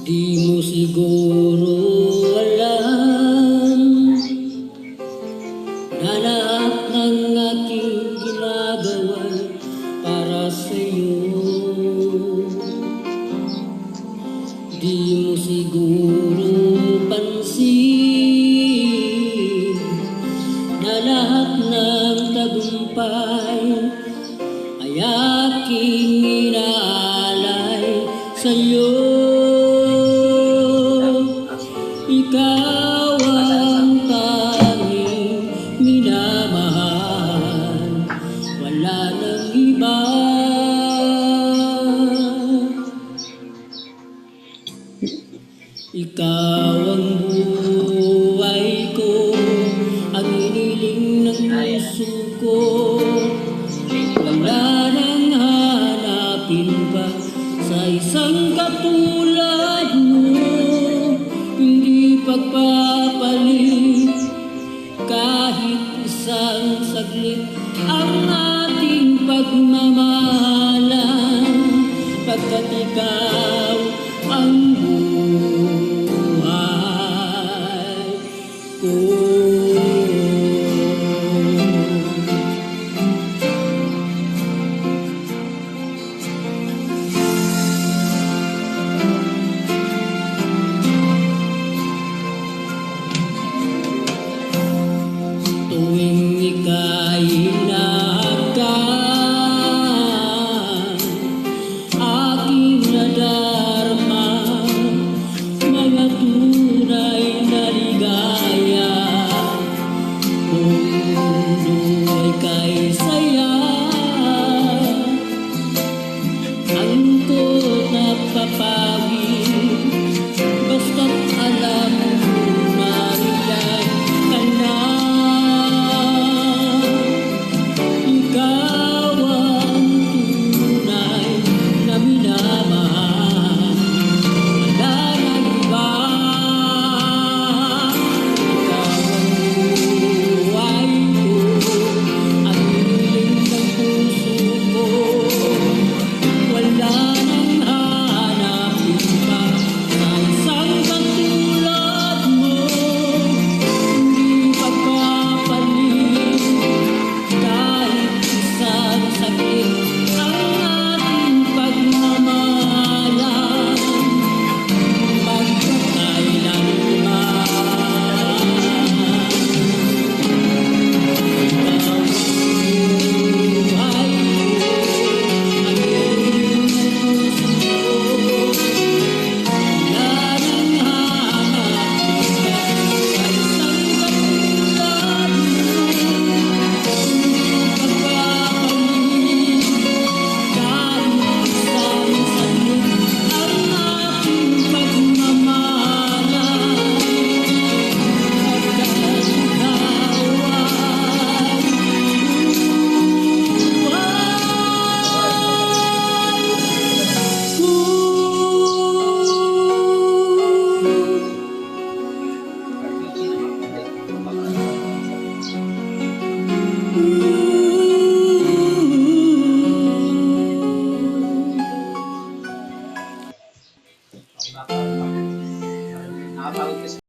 Di mo siguro alam na lahat ng aking ginagawa para sa'yo. Di mo siguro pansin na lahat ng tagumpay ay aking inaalay sa'yo. Ikaw ang tanging minamahal, wala nang iba. Ikaw ang buhay ko, ang iniling ng puso ko. Wala nang hanapin pa sa isang katulad mo. Hindi pagpapalit kahit isang saglit ang ating pagmamahalan, pagkat ikaw ang buhay ko. Tuwing ika'y hinahagan, aking nadarama mga tunay na ligaya. Kung mundo ay kay saya, angkot na papawi, basta't alam mo mariyan ka na. Ikaw ang tunay na minamahal, wala nang iba. Ikaw ang buhay ko, ang hiniling ng puso ko. Wala nang hanapin pa sa isang katulad mo. Hindi pagpapalit kahit isang saglit ang ating pagmamahalan, magpakailanman. Ikaw ang buhay ko, ang hiniling ng puso ko. Wala nang hanapin pa sa isang katulad mo. Hindi pagpapalit kahit isang saglit ang ating pagmamahalan, pagkat ikaw ay Nakapagod kasi.